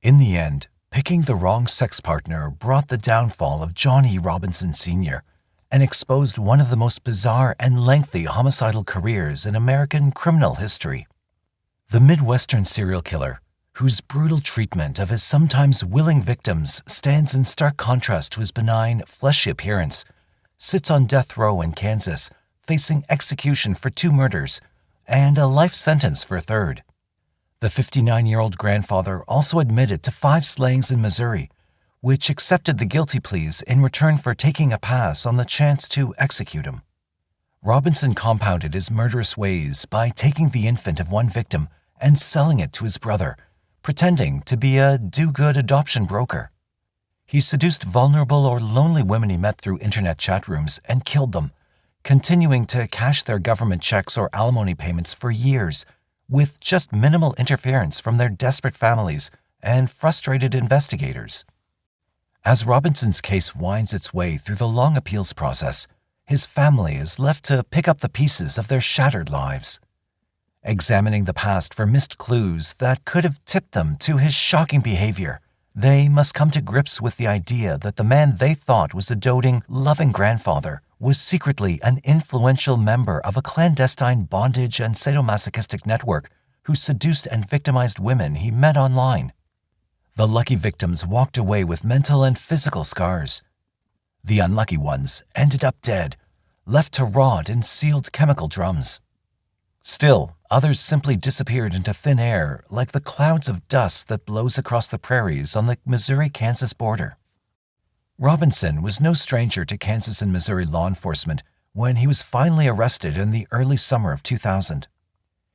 In the end, picking the wrong sex partner brought the downfall of John E. Robinson Sr. and exposed one of the most bizarre and lengthy homicidal careers in American criminal history. The Midwestern serial killer, whose brutal treatment of his sometimes willing victims stands in stark contrast to his benign, fleshy appearance, sits on death row in Kansas, facing execution for 2 murders and a life sentence for a third. The 59-year-old grandfather also admitted to 5 slayings in Missouri, which accepted the guilty pleas in return for taking a pass on the chance to execute him. Robinson compounded his murderous ways by taking the infant of one victim and selling it to his brother, pretending to be a do-good adoption broker. He seduced vulnerable or lonely women he met through internet chat rooms and killed them, continuing to cash their government checks or alimony payments for years, with just minimal interference from their desperate families and frustrated investigators. As Robinson's case winds its way through the long appeals process, his family is left to pick up the pieces of their shattered lives. Examining the past for missed clues that could have tipped them to his shocking behavior, they must come to grips with the idea that the man they thought was a doting, loving grandfather was secretly an influential member of a clandestine bondage and sadomasochistic network who seduced and victimized women he met online. The lucky victims walked away with mental and physical scars. The unlucky ones ended up dead, left to rot in sealed chemical drums. Still, others simply disappeared into thin air like the clouds of dust that blows across the prairies on the Missouri-Kansas border. Robinson was no stranger to Kansas and Missouri law enforcement when he was finally arrested in the early summer of 2000.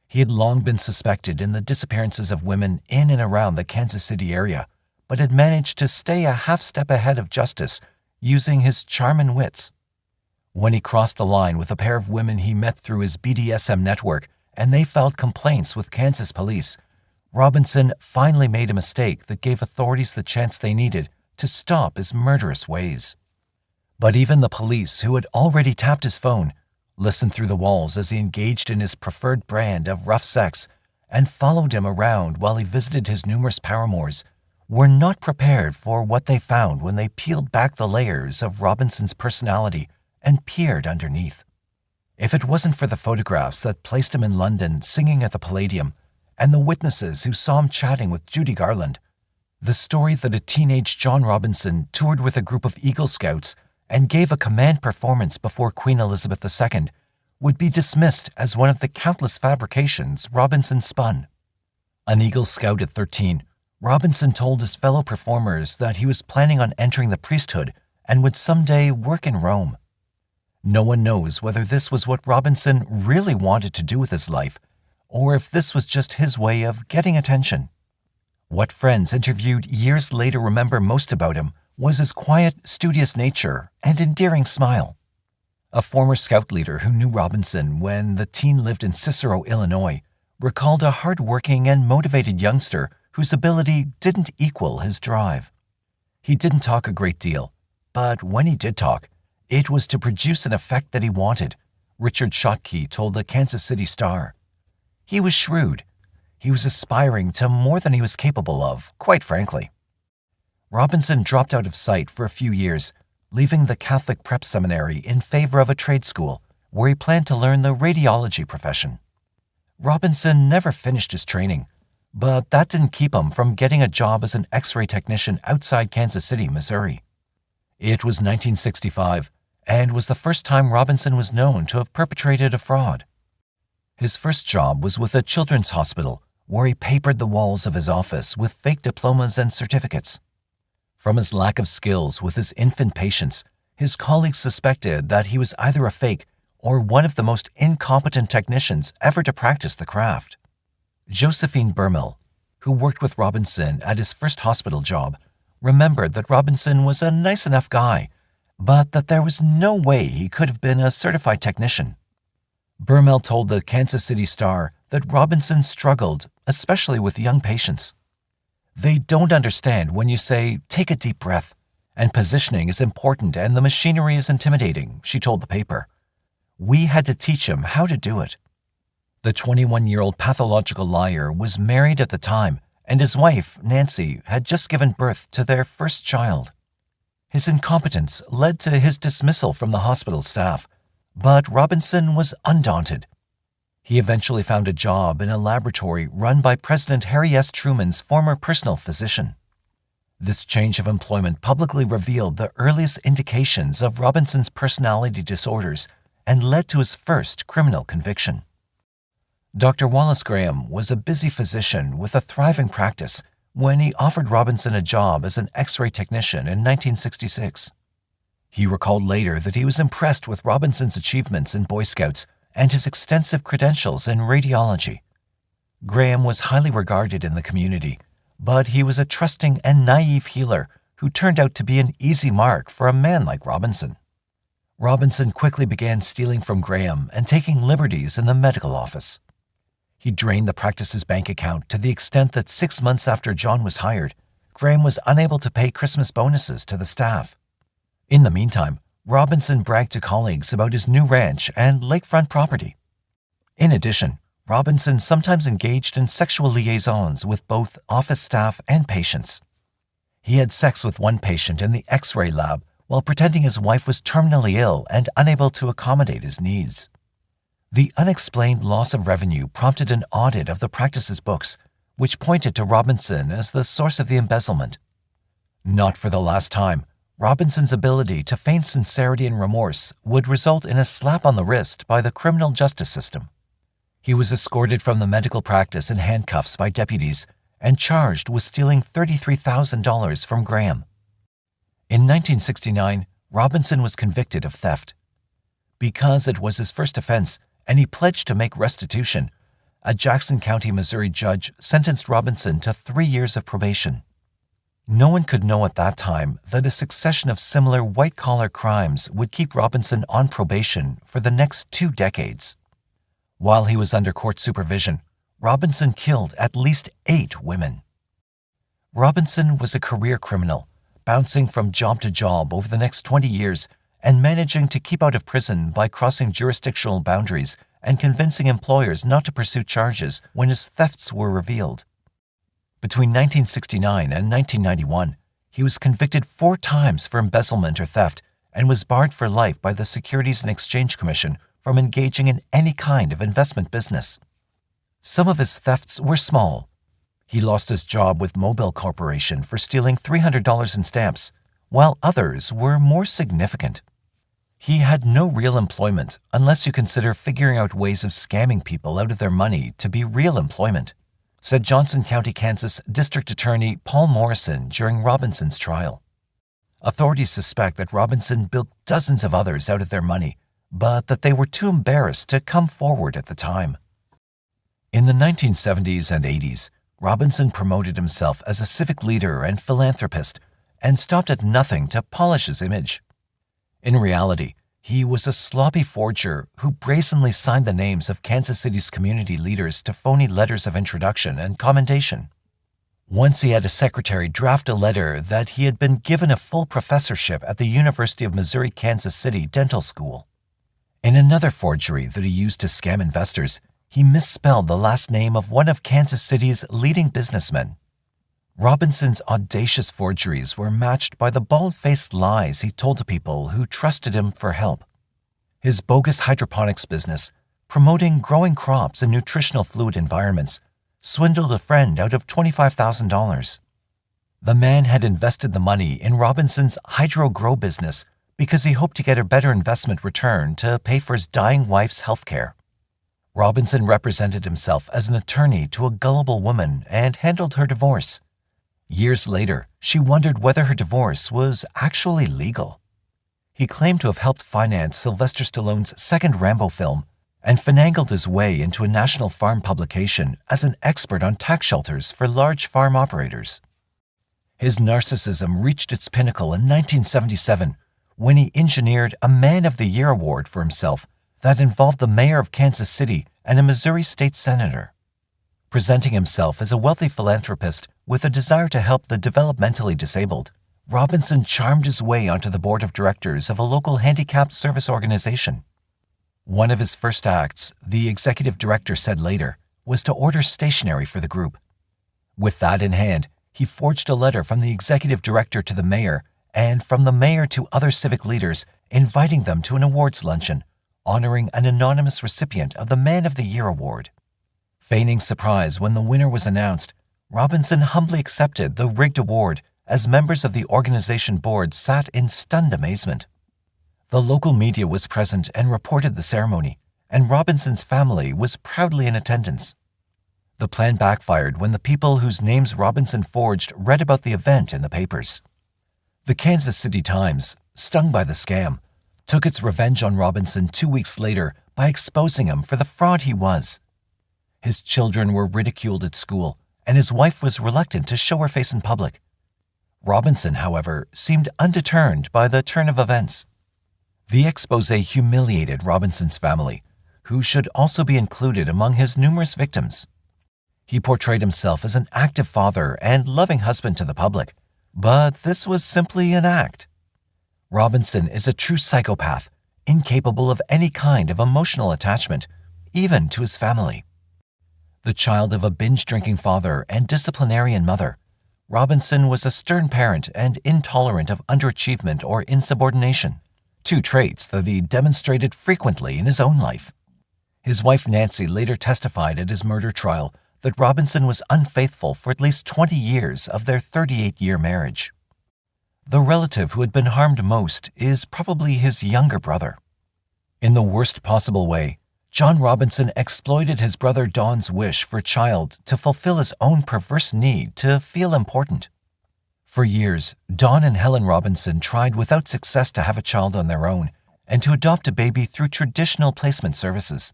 He had long been suspected in the disappearances of women in and around the Kansas City area, but had managed to stay a half step ahead of justice using his charm and wits. When he crossed the line with a pair of women he met through his BDSM network and they filed complaints with Kansas police, Robinson finally made a mistake that gave authorities the chance they needed to stop his murderous ways. But even the police, who had already tapped his phone, listened through the walls as he engaged in his preferred brand of rough sex and followed him around while he visited his numerous paramours, were not prepared for what they found when they peeled back the layers of Robinson's personality and peered underneath. If it wasn't for the photographs that placed him in London singing at the Palladium and the witnesses who saw him chatting with Judy Garland, the story that a teenage John Robinson toured with a group of Eagle Scouts and gave a command performance before Queen Elizabeth II would be dismissed as one of the countless fabrications Robinson spun. An Eagle Scout at 13, Robinson told his fellow performers that he was planning on entering the priesthood and would someday work in Rome. No one knows whether this was what Robinson really wanted to do with his life, or if this was just his way of getting attention. What friends interviewed years later remember most about him was his quiet, studious nature and endearing smile. A former scout leader who knew Robinson when the teen lived in Cicero, Illinois, recalled a hard-working and motivated youngster whose ability didn't equal his drive. He didn't talk a great deal, but when he did talk, it was to produce an effect that he wanted, Richard Schottky told the Kansas City Star. He was shrewd. He was aspiring to more than he was capable of, quite frankly. Robinson dropped out of sight for a few years, leaving the Catholic prep seminary in favor of a trade school, where he planned to learn the radiology profession. Robinson never finished his training, but that didn't keep him from getting a job as an X-ray technician outside Kansas City, Missouri. It was 1965, and was the first time Robinson was known to have perpetrated a fraud. His first job was with a children's hospital, where he papered the walls of his office with fake diplomas and certificates. From his lack of skills with his infant patients, his colleagues suspected that he was either a fake or one of the most incompetent technicians ever to practice the craft. Josephine Burmel, who worked with Robinson at his first hospital job, remembered that Robinson was a nice enough guy, but that there was no way he could have been a certified technician. Burmel told the Kansas City Star that Robinson struggled, especially with young patients. They don't understand when you say, "Take a deep breath," and positioning is important and the machinery is intimidating, she told the paper. We had to teach him how to do it. The 21-year-old pathological liar was married at the time and his wife, Nancy, had just given birth to their first child. His incompetence led to his dismissal from the hospital staff, but Robinson was undaunted. He eventually found a job in a laboratory run by President Harry S. Truman's former personal physician. This change of employment publicly revealed the earliest indications of Robinson's personality disorders and led to his first criminal conviction. Dr. Wallace Graham was a busy physician with a thriving practice when he offered Robinson a job as an X-ray technician in 1966. He recalled later that he was impressed with Robinson's achievements in Boy Scouts and his extensive credentials in radiology. Graham was highly regarded in the community, but he was a trusting and naive healer who turned out to be an easy mark for a man like Robinson. Robinson quickly began stealing from Graham and taking liberties in the medical office. He drained the practice's bank account to the extent that 6 months after John was hired, Graham was unable to pay Christmas bonuses to the staff. In the meantime, Robinson bragged to colleagues about his new ranch and lakefront property. In addition, Robinson sometimes engaged in sexual liaisons with both office staff and patients. He had sex with one patient in the X-ray lab while pretending his wife was terminally ill and unable to accommodate his needs. The unexplained loss of revenue prompted an audit of the practice's books, which pointed to Robinson as the source of the embezzlement. Not for the last time, Robinson's ability to feign sincerity and remorse would result in a slap on the wrist by the criminal justice system. He was escorted from the medical practice in handcuffs by deputies and charged with stealing $33,000 from Graham. In 1969, Robinson was convicted of theft. Because it was his first offense and he pledged to make restitution, a Jackson County, Missouri judge sentenced Robinson to 3 years of probation. No one could know at that time that a succession of similar white-collar crimes would keep Robinson on probation for the next 2 decades. While he was under court supervision, Robinson killed at least 8 women. Robinson was a career criminal, bouncing from job to job over the next 20 years and managing to keep out of prison by crossing jurisdictional boundaries and convincing employers not to pursue charges when his thefts were revealed. Between 1969 and 1991, he was convicted 4 times for embezzlement or theft and was barred for life by the Securities and Exchange Commission from engaging in any kind of investment business. Some of his thefts were small. He lost his job with Mobil Corporation for stealing $300 in stamps, while others were more significant. He had no real employment unless you consider figuring out ways of scamming people out of their money to be real employment, said Johnson County, Kansas District Attorney Paul Morrison during Robinson's trial. Authorities suspect that Robinson bilked dozens of others out of their money, but that they were too embarrassed to come forward at the time. In the 1970s and 80s, Robinson promoted himself as a civic leader and philanthropist and stopped at nothing to polish his image. In reality, he was a sloppy forger who brazenly signed the names of Kansas City's community leaders to phony letters of introduction and commendation. Once he had a secretary draft a letter that he had been given a full professorship at the University of Missouri Kansas City Dental School. In another forgery that he used to scam investors, he misspelled the last name of one of Kansas City's leading businessmen. Robinson's audacious forgeries were matched by the bald-faced lies he told to people who trusted him for help. His bogus hydroponics business, promoting growing crops in nutritional fluid environments, swindled a friend out of $25,000. The man had invested the money in Robinson's hydro-grow business because he hoped to get a better investment return to pay for his dying wife's health care. Robinson represented himself as an attorney to a gullible woman and handled her divorce. Years later, she wondered whether her divorce was actually legal. He claimed to have helped finance Sylvester Stallone's second Rambo film and finagled his way into a national farm publication as an expert on tax shelters for large farm operators. His narcissism reached its pinnacle in 1977 when he engineered a Man of the Year award for himself that involved the mayor of Kansas City and a Missouri state senator. Presenting himself as a wealthy philanthropist with a desire to help the developmentally disabled, Robinson charmed his way onto the board of directors of a local handicapped service organization. One of his first acts, the executive director said later, was to order stationery for the group. With that in hand, he forged a letter from the executive director to the mayor and from the mayor to other civic leaders, inviting them to an awards luncheon, honoring an anonymous recipient of the Man of the Year award. Feigning surprise when the winner was announced, Robinson humbly accepted the rigged award as members of the organization board sat in stunned amazement. The local media was present and reported the ceremony, and Robinson's family was proudly in attendance. The plan backfired when the people whose names Robinson forged read about the event in the papers. The Kansas City Times, stung by the scam, took its revenge on Robinson 2 weeks later by exposing him for the fraud he was. His children were ridiculed at school, and his wife was reluctant to show her face in public. Robinson, however, seemed undeterred by the turn of events. The exposé humiliated Robinson's family, who should also be included among his numerous victims. He portrayed himself as an active father and loving husband to the public, but this was simply an act. Robinson is a true psychopath, incapable of any kind of emotional attachment, even to his family. The child of a binge-drinking father and disciplinarian mother, Robinson was a stern parent and intolerant of underachievement or insubordination, two traits that he demonstrated frequently in his own life. His wife Nancy later testified at his murder trial that Robinson was unfaithful for at least 20 years of their 38-year marriage. The relative who had been harmed most is probably his younger brother. In the worst possible way, John Robinson exploited his brother Don's wish for a child to fulfill his own perverse need to feel important. For years, Don and Helen Robinson tried without success to have a child on their own and to adopt a baby through traditional placement services.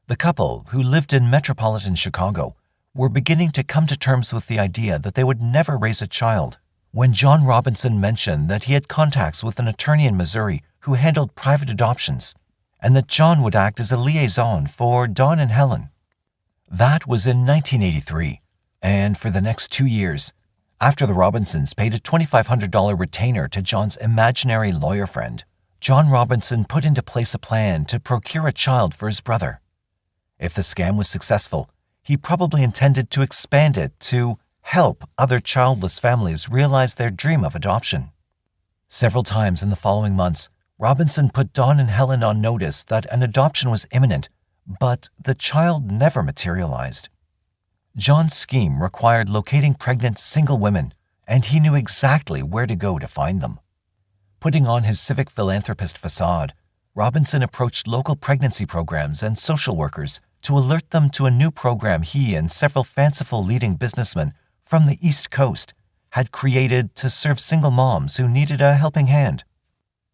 The couple, who lived in metropolitan Chicago, were beginning to come to terms with the idea that they would never raise a child when John Robinson mentioned that he had contacts with an attorney in Missouri who handled private adoptions, and that John would act as a liaison for Don and Helen. That was in 1983, and for the next 2 years, after the Robinsons paid a $2,500 retainer to John's imaginary lawyer friend, John Robinson put into place a plan to procure a child for his brother. If the scam was successful, he probably intended to expand it to help other childless families realize their dream of adoption. Several times in the following months, Robinson put Don and Helen on notice that an adoption was imminent, but the child never materialized. John's scheme required locating pregnant single women, and he knew exactly where to go to find them. Putting on his civic philanthropist facade, Robinson approached local pregnancy programs and social workers to alert them to a new program he and several fanciful leading businessmen from the East Coast had created to serve single moms who needed a helping hand.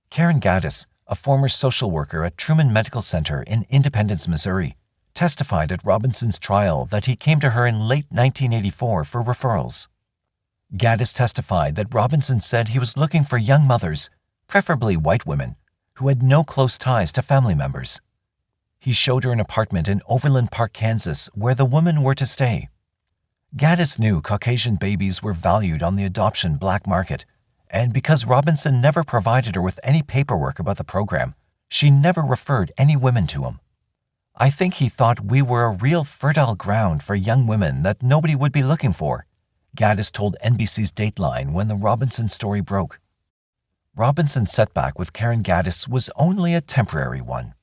Karen Gaddis, a former social worker at Truman Medical Center in Independence, Missouri, testified at Robinson's trial that he came to her in late 1984 for referrals. Gaddis testified that Robinson said he was looking for young mothers, preferably white women, who had no close ties to family members. He showed her an apartment in Overland Park, Kansas, where the women were to stay. Gaddis knew Caucasian babies were valued on the adoption black market, and because Robinson never provided her with any paperwork about the program, she never referred any women to him. I think he thought we were a real fertile ground for young women that nobody would be looking for, Gaddis told NBC's Dateline when the Robinson story broke. Robinson's setback with Karen Gaddis was only a temporary one.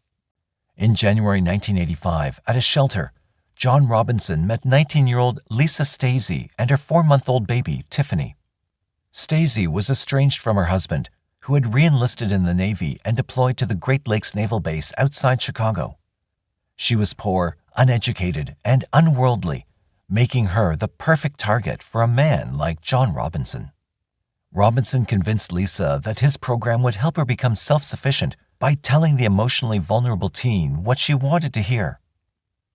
In January 1985, at a shelter, John Robinson met 19-year-old Lisa Stacey and her 4-month-old baby, Tiffany. Stacey was estranged from her husband, who had re-enlisted in the Navy and deployed to the Great Lakes Naval Base outside Chicago. She was poor, uneducated, and unworldly, making her the perfect target for a man like John Robinson. Robinson convinced Lisa that his program would help her become self-sufficient by telling the emotionally vulnerable teen what she wanted to hear.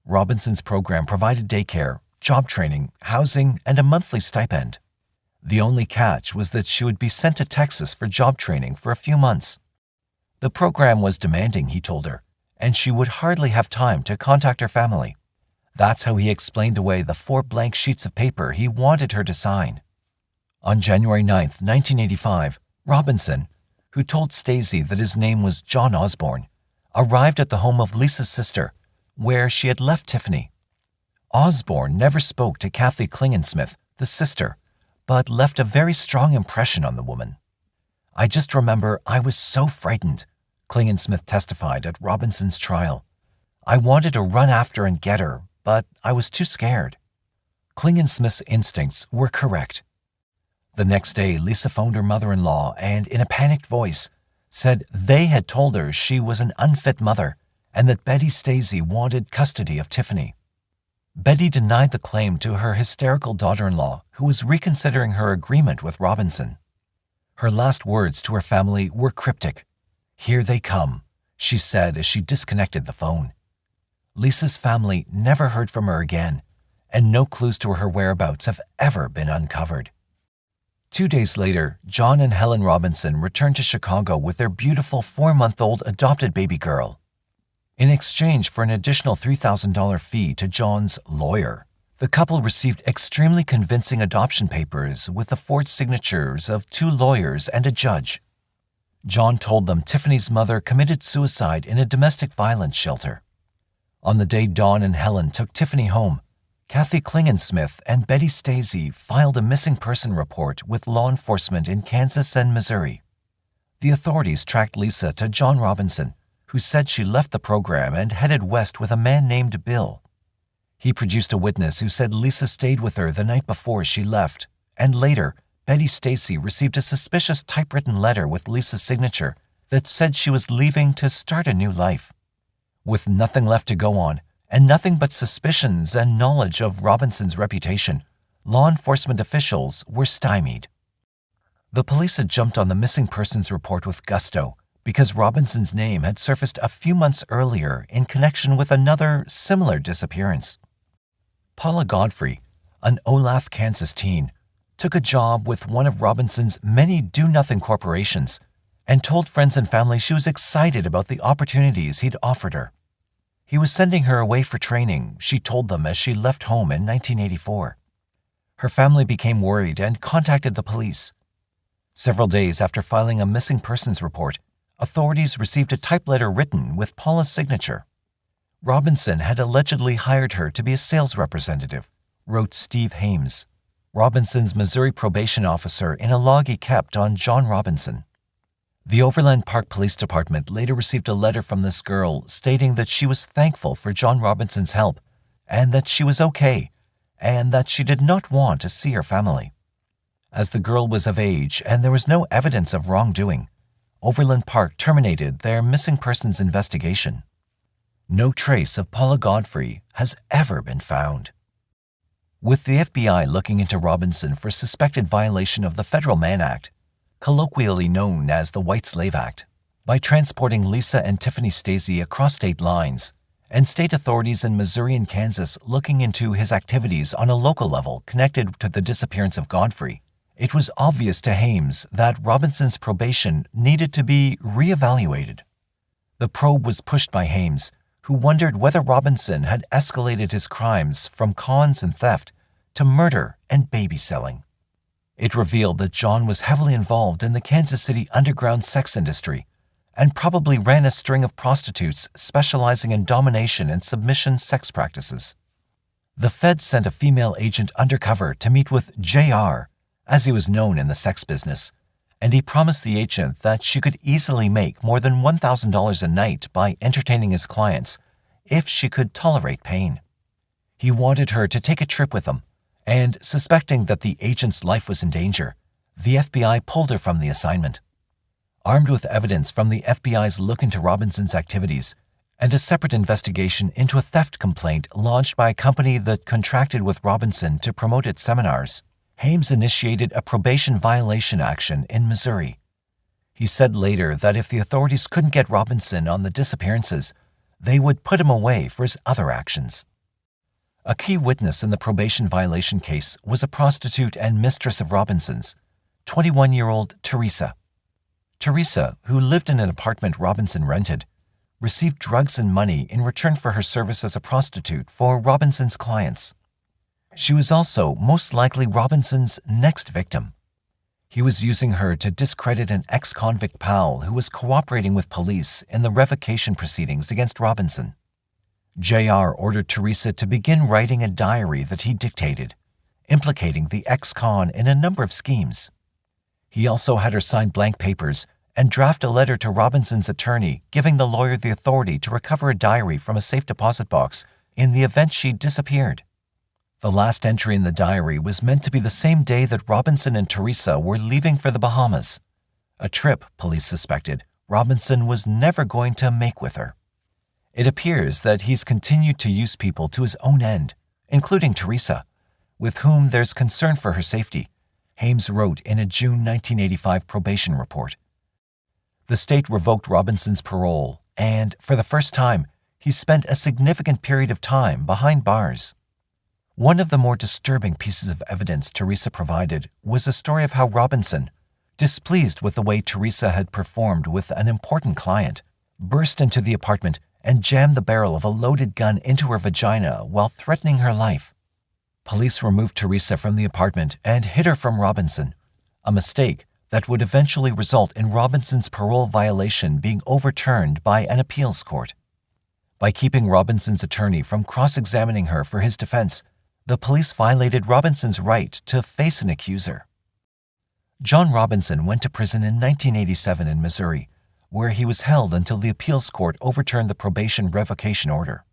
Robinson's program provided daycare, job training, housing, and a monthly stipend. The only catch was that she would be sent to Texas for job training for a few months. The program was demanding, he told her, and she would hardly have time to contact her family. That's how he explained away the 4 blank sheets of paper he wanted her to sign. On January 9, 1985, Robinson, who told Stacey that his name was John Osborne, arrived at the home of Lisa's sister, where she had left Tiffany. Osborne never spoke to Kathy Klingensmith, the sister, but left a very strong impression on the woman. "I just remember I was so frightened," Klingensmith testified at Robinson's trial. "I wanted to run after and get her, but I was too scared." Klingensmith's instincts were correct. The next day, Lisa phoned her mother-in-law and, in a panicked voice, said they had told her she was an unfit mother and that Betty Stacey wanted custody of Tiffany. Betty denied the claim to her hysterical daughter-in-law, who was reconsidering her agreement with Robinson. Her last words to her family were cryptic. "Here they come," she said as she disconnected the phone. Lisa's family never heard from her again, and no clues to her whereabouts have ever been uncovered. 2 days later, John and Helen Robinson returned to Chicago with their beautiful 4-month-old adopted baby girl. In exchange for an additional $3,000 fee to John's lawyer, the couple received extremely convincing adoption papers with the forged signatures of 2 lawyers and a judge. John told them Tiffany's mother committed suicide in a domestic violence shelter. On the day Dawn and Helen took Tiffany home, Kathy Klingensmith and Betty Stacey filed a missing person report with law enforcement in Kansas and Missouri. The authorities tracked Lisa to John Robinson, who said she left the program and headed west with a man named Bill. He produced a witness who said Lisa stayed with her the night before she left, and later, Betty Stacey received a suspicious typewritten letter with Lisa's signature that said she was leaving to start a new life. With nothing left to go on, and nothing but suspicions and knowledge of Robinson's reputation, law enforcement officials were stymied. The police had jumped on the missing persons report with gusto because Robinson's name had surfaced a few months earlier in connection with another similar disappearance. Paula Godfrey, an Olathe, Kansas teen, took a job with one of Robinson's many do-nothing corporations and told friends and family she was excited about the opportunities he'd offered her. He was sending her away for training, she told them as she left home in 1984. Her family became worried and contacted the police. Several days after filing a missing persons report, authorities received a typed letter written with Paula's signature. Robinson had allegedly hired her to be a sales representative, wrote Steve Hames, Robinson's Missouri probation officer, in a log he kept on John Robinson. The Overland Park Police Department later received a letter from this girl stating that she was thankful for John Robinson's help and that she was okay and that she did not want to see her family. As the girl was of age and there was no evidence of wrongdoing, Overland Park terminated their missing persons investigation. No trace of Paula Godfrey has ever been found. With the FBI looking into Robinson for suspected violation of the Federal Mann Act, colloquially known as the White Slave Act, by transporting Lisa and Tiffany Stacey across state lines, and state authorities in Missouri and Kansas looking into his activities on a local level connected to the disappearance of Godfrey, it was obvious to Hames that Robinson's probation needed to be reevaluated. The probe was pushed by Hames, who wondered whether Robinson had escalated his crimes from cons and theft to murder and baby selling. It revealed that John was heavily involved in the Kansas City underground sex industry and probably ran a string of prostitutes specializing in domination and submission sex practices. The Fed sent a female agent undercover to meet with JR, as he was known in the sex business, and he promised the agent that she could easily make more than $1,000 a night by entertaining his clients if she could tolerate pain. He wanted her to take a trip with him, and suspecting that the agent's life was in danger, the FBI pulled her from the assignment. Armed with evidence from the FBI's look into Robinson's activities and a separate investigation into a theft complaint launched by a company that contracted with Robinson to promote its seminars, Hames initiated a probation violation action in Missouri. He said later that if the authorities couldn't get Robinson on the disappearances, they would put him away for his other actions. A key witness in the probation violation case was a prostitute and mistress of Robinson's, 21-year-old Teresa. Teresa, who lived in an apartment Robinson rented, received drugs and money in return for her service as a prostitute for Robinson's clients. She was also most likely Robinson's next victim. He was using her to discredit an ex-convict pal who was cooperating with police in the revocation proceedings against Robinson. JR ordered Teresa to begin writing a diary that he dictated, implicating the ex-con in a number of schemes. He also had her sign blank papers and draft a letter to Robinson's attorney giving the lawyer the authority to recover a diary from a safe deposit box in the event she disappeared. The last entry in the diary was meant to be the same day that Robinson and Teresa were leaving for the Bahamas, a trip, police suspected, Robinson was never going to make with her. It appears that he's continued to use people to his own end, including Teresa, with whom there's concern for her safety, Hames wrote in a June 1985 probation report. The state revoked Robinson's parole, and, for the first time, he spent a significant period of time behind bars. One of the more disturbing pieces of evidence Teresa provided was a story of how Robinson, displeased with the way Teresa had performed with an important client, burst into the apartment and jammed the barrel of a loaded gun into her vagina while threatening her life. Police removed Teresa from the apartment and hid her from Robinson, a mistake that would eventually result in Robinson's parole violation being overturned by an appeals court. By keeping Robinson's attorney from cross-examining her for his defense, the police violated Robinson's right to face an accuser. John Robinson went to prison in 1987 in Missouri, where he was held until the appeals court overturned the probation revocation order.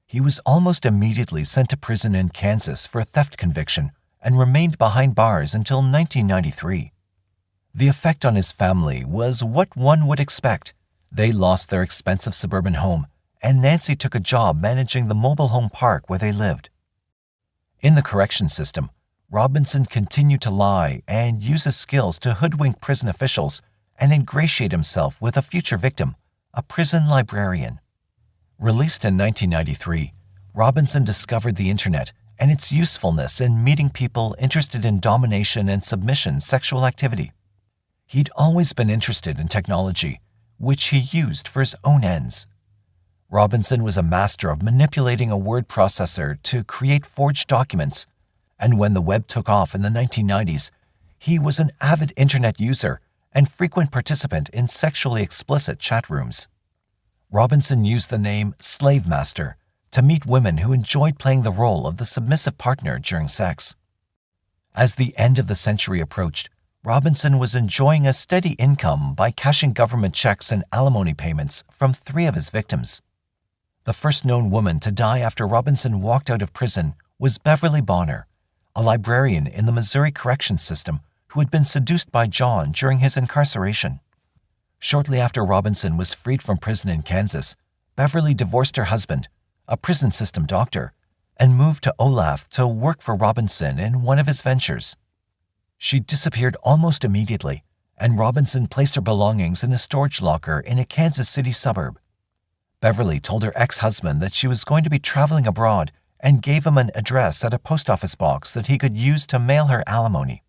He was almost immediately sent to prison in Kansas for a theft conviction and remained behind bars until 1993. The effect on his family was what one would expect. They lost their expensive suburban home, and Nancy took a job managing the mobile home park where they lived. In the correction system, Robinson continued to lie and use his skills to hoodwink prison officials and ingratiate himself with a future victim, a prison librarian. Released in 1993, Robinson discovered the internet and its usefulness in meeting people interested in domination and submission sexual activity. He'd always been interested in technology, which he used for his own ends. Robinson was a master of manipulating a word processor to create forged documents, and when the web took off in the 1990s, he was an avid internet user and frequent participant in sexually explicit chat rooms. Robinson used the name Slave Master to meet women who enjoyed playing the role of the submissive partner during sex. As the end of the century approached, Robinson was enjoying a steady income by cashing government checks and alimony payments from 3 of his victims. The first known woman to die after Robinson walked out of prison was Beverly Bonner, a librarian in the Missouri correction system who had been seduced by John during his incarceration. Shortly after Robinson was freed from prison in Kansas, Beverly divorced her husband, a prison system doctor, and moved to Olathe to work for Robinson in one of his ventures. She disappeared almost immediately, and Robinson placed her belongings in a storage locker in a Kansas City suburb. Beverly told her ex-husband that she was going to be traveling abroad and gave him an address at a post office box that he could use to mail her alimony.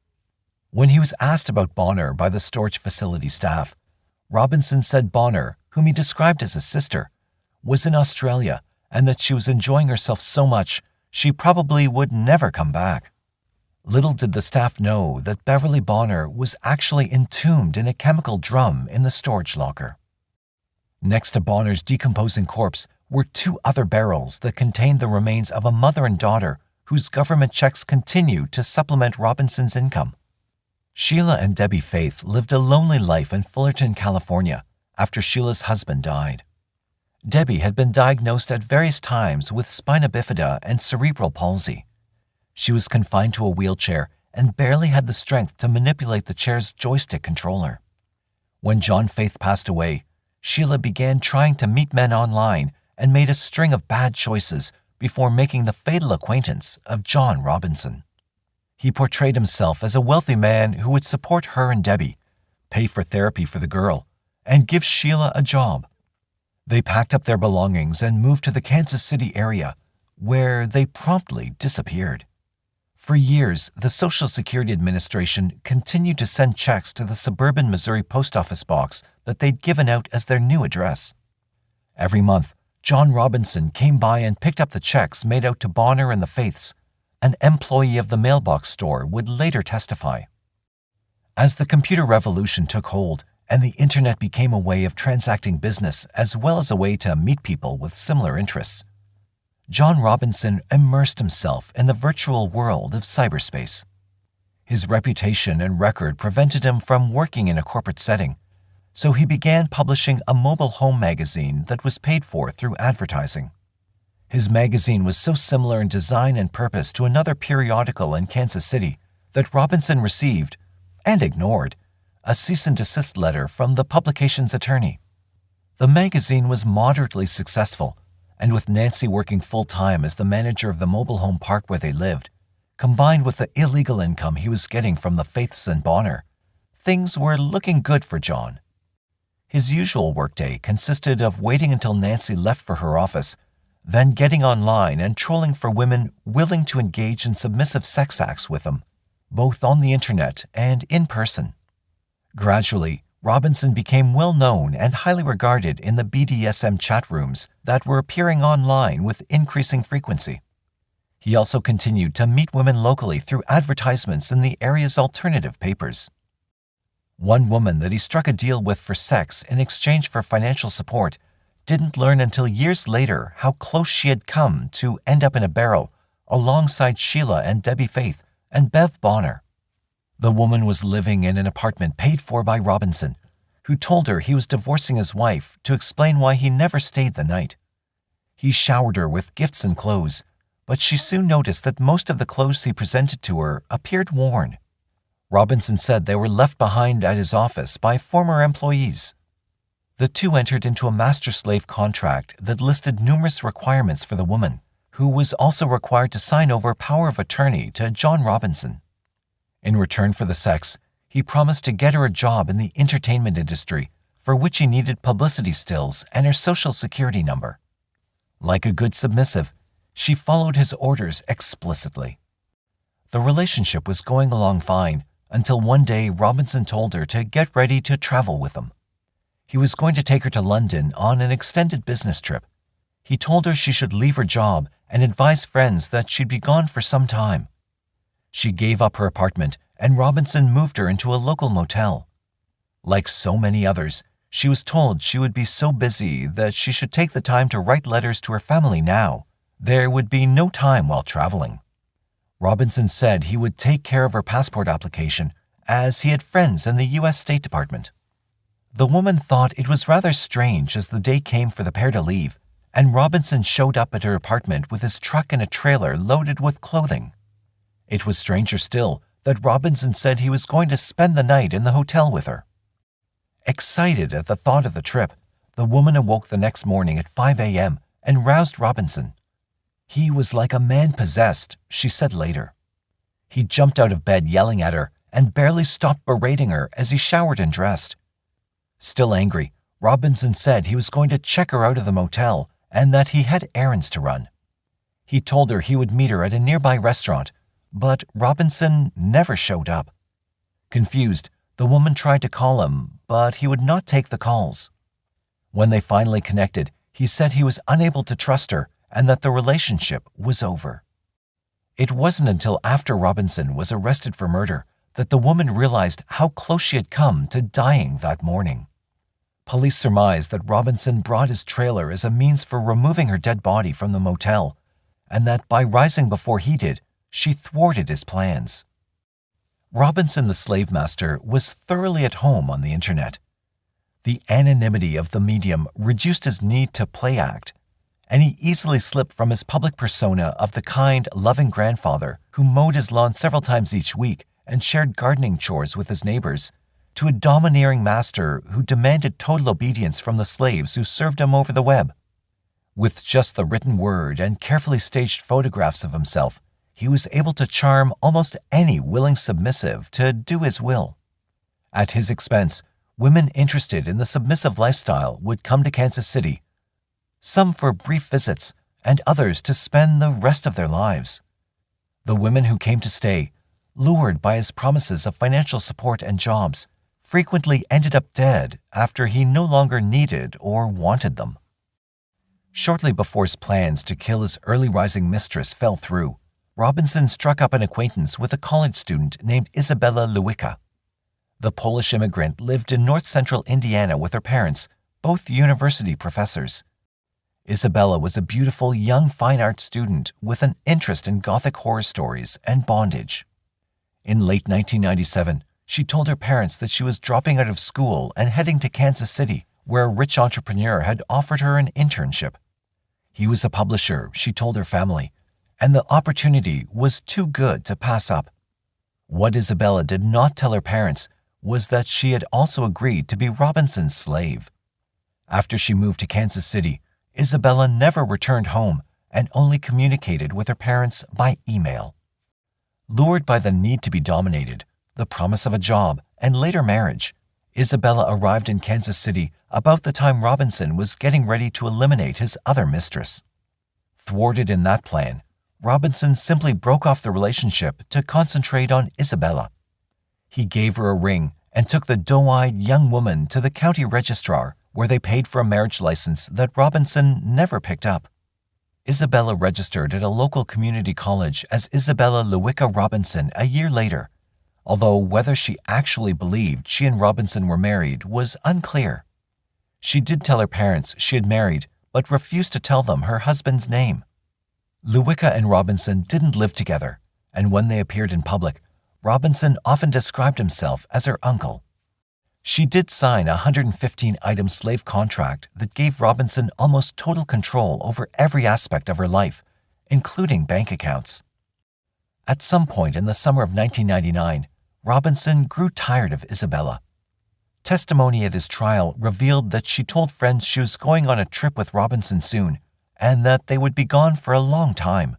When he was asked about Bonner by the storage facility staff, Robinson said Bonner, whom he described as his sister, was in Australia and that she was enjoying herself so much she probably would never come back. Little did the staff know that Beverly Bonner was actually entombed in a chemical drum in the storage locker. Next to Bonner's decomposing corpse were 2 other barrels that contained the remains of a mother and daughter whose government checks continued to supplement Robinson's income. Sheila and Debbie Faith lived a lonely life in Fullerton, California, after Sheila's husband died. Debbie had been diagnosed at various times with spina bifida and cerebral palsy. She was confined to a wheelchair and barely had the strength to manipulate the chair's joystick controller. When John Faith passed away, Sheila began trying to meet men online and made a string of bad choices before making the fatal acquaintance of John Robinson. He portrayed himself as a wealthy man who would support her and Debbie, pay for therapy for the girl, and give Sheila a job. They packed up their belongings and moved to the Kansas City area, where they promptly disappeared. For years, the Social Security Administration continued to send checks to the suburban Missouri post office box that they'd given out as their new address. Every month, John Robinson came by and picked up the checks made out to Bonner and the Faiths. An employee of the mailbox store would later testify. As the computer revolution took hold and the internet became a way of transacting business as well as a way to meet people with similar interests, John Robinson immersed himself in the virtual world of cyberspace. His reputation and record prevented him from working in a corporate setting, so he began publishing a mobile home magazine that was paid for through advertising. His magazine was so similar in design and purpose to another periodical in Kansas City that Robinson received, and ignored, a cease and desist letter from the publication's attorney. The magazine was moderately successful, and with Nancy working full-time as the manager of the mobile home park where they lived, combined with the illegal income he was getting from the Faiths and Bonner, things were looking good for John. His usual workday consisted of waiting until Nancy left for her office, then getting online and trolling for women willing to engage in submissive sex acts with him, both on the internet and in person. Gradually, Robinson became well known and highly regarded in the BDSM chat rooms that were appearing online with increasing frequency. He also continued to meet women locally through advertisements in the area's alternative papers. One woman that he struck a deal with for sex in exchange for financial support didn't learn until years later how close she had come to end up in a barrel alongside Sheila and Debbie Faith and Bev Bonner. The woman was living in an apartment paid for by Robinson, who told her he was divorcing his wife to explain why he never stayed the night. He showered her with gifts and clothes, but she soon noticed that most of the clothes he presented to her appeared worn. Robinson said they were left behind at his office by former employees. The two entered into a master-slave contract that listed numerous requirements for the woman, who was also required to sign over power of attorney to John Robinson. In return for the sex, he promised to get her a job in the entertainment industry, for which he needed publicity stills and her social security number. Like a good submissive, she followed his orders explicitly. The relationship was going along fine until one day Robinson told her to get ready to travel with him. He was going to take her to London on an extended business trip. He told her she should leave her job and advise friends that she'd be gone for some time. She gave up her apartment, and Robinson moved her into a local motel. Like so many others, she was told she would be so busy that she should take the time to write letters to her family now. There would be no time while traveling. Robinson said he would take care of her passport application, as he had friends in the U.S. State Department. The woman thought it was rather strange as the day came for the pair to leave, and Robinson showed up at her apartment with his truck and a trailer loaded with clothing. It was stranger still that Robinson said he was going to spend the night in the hotel with her. Excited at the thought of the trip, the woman awoke the next morning at 5 a.m. and roused Robinson. He was like a man possessed, she said later. He jumped out of bed yelling at her and barely stopped berating her as he showered and dressed. Still angry, Robinson said he was going to check her out of the motel and that he had errands to run. He told her he would meet her at a nearby restaurant, but Robinson never showed up. Confused, the woman tried to call him, but he would not take the calls. When they finally connected, he said he was unable to trust her and that the relationship was over. It wasn't until after Robinson was arrested for murder that the woman realized how close she had come to dying that morning. Police surmised that Robinson brought his trailer as a means for removing her dead body from the motel, and that by rising before he did, she thwarted his plans. Robinson the slave master was thoroughly at home on the internet. The anonymity of the medium reduced his need to play act, and he easily slipped from his public persona of the kind, loving grandfather who mowed his lawn several times each week and shared gardening chores with his neighbors, to a domineering master who demanded total obedience from the slaves who served him over the web. With just the written word and carefully staged photographs of himself, he was able to charm almost any willing submissive to do his will. At his expense, women interested in the submissive lifestyle would come to Kansas City, some for brief visits and others to spend the rest of their lives. The women who came to stay, lured by his promises of financial support and jobs, frequently ended up dead after he no longer needed or wanted them. Shortly before his plans to kill his early-rising mistress fell through, Robinson struck up an acquaintance with a college student named Isabella Lewicka. The Polish immigrant lived in north-central Indiana with her parents, both university professors. Isabella was a beautiful young fine art student with an interest in Gothic horror stories and bondage. In late 1997, she told her parents that she was dropping out of school and heading to Kansas City, where a rich entrepreneur had offered her an internship. He was a publisher, she told her family, and the opportunity was too good to pass up. What Isabella did not tell her parents was that she had also agreed to be Robinson's slave. After she moved to Kansas City, Isabella never returned home and only communicated with her parents by email. Lured by the need to be dominated, the promise of a job, and later marriage, Isabella arrived in Kansas City about the time Robinson was getting ready to eliminate his other mistress. Thwarted in that plan, Robinson simply broke off the relationship to concentrate on Isabella. He gave her a ring and took the doe-eyed young woman to the county registrar, where they paid for a marriage license that Robinson never picked up. Isabella registered at a local community college as Isabella Lewicka Robinson a year later, although whether she actually believed she and Robinson were married was unclear. She did tell her parents she had married, but refused to tell them her husband's name. Lewicka and Robinson didn't live together, and when they appeared in public, Robinson often described himself as her uncle. She did sign a 115-item slave contract that gave Robinson almost total control over every aspect of her life, including bank accounts. At some point in the summer of 1999, Robinson grew tired of Isabella. Testimony at his trial revealed that she told friends she was going on a trip with Robinson soon, and that they would be gone for a long time.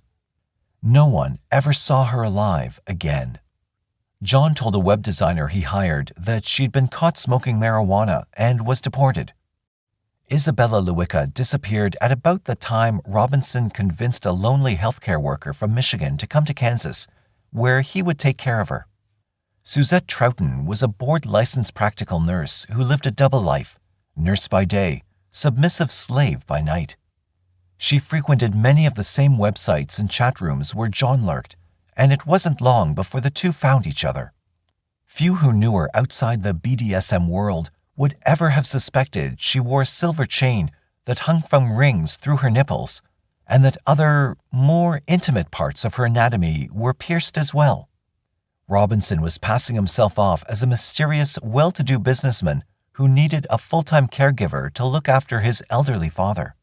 No one ever saw her alive again. John told a web designer he hired that she'd been caught smoking marijuana and was deported. Isabella Lewicka disappeared at about the time Robinson convinced a lonely healthcare worker from Michigan to come to Kansas, where he would take care of her. Suzette Troughton was a board-licensed practical nurse who lived a double life, nurse by day, submissive slave by night. She frequented many of the same websites and chat rooms where John lurked, and it wasn't long before the two found each other. Few who knew her outside the BDSM world would ever have suspected she wore a silver chain that hung from rings through her nipples, and that other, more intimate parts of her anatomy were pierced as well. Robinson was passing himself off as a mysterious, well-to-do businessman who needed a full-time caregiver to look after his elderly father.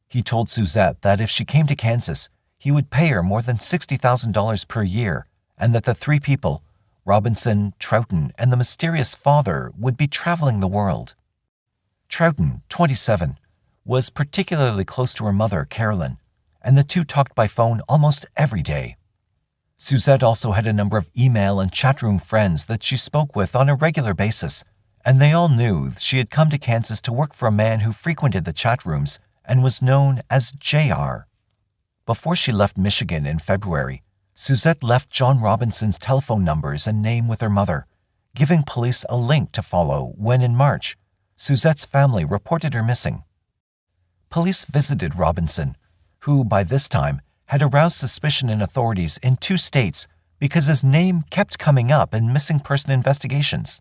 He told Suzette that if she came to Kansas, he would pay her more than $60,000 per year, and that the three people, Robinson, Troughton, and the mysterious father, would be traveling the world. Troughton, 27, was particularly close to her mother, Carolyn, and the two talked by phone almost every day. Suzette also had a number of email and chat room friends that she spoke with on a regular basis, and they all knew she had come to Kansas to work for a man who frequented the chat rooms and was known as JR. Before she left Michigan in February, Suzette left John Robinson's telephone numbers and name with her mother, giving police a link to follow when in March, Suzette's family reported her missing. Police visited Robinson, who by this time had aroused suspicion in authorities in 2 states because his name kept coming up in missing person investigations.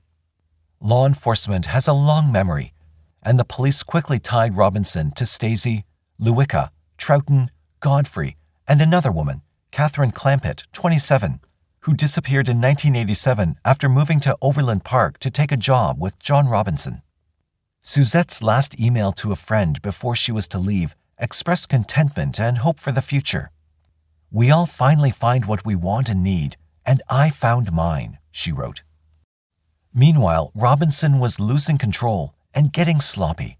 Law enforcement has a long memory, and the police quickly tied Robinson to Stacey, Lewicka, Troughton, Godfrey, and another woman, Catherine Clampett, 27, who disappeared in 1987 after moving to Overland Park to take a job with John Robinson. Suzette's last email to a friend before she was to leave expressed contentment and hope for the future. "We all finally find what we want and need, and I found mine," she wrote. Meanwhile, Robinson was losing control and getting sloppy.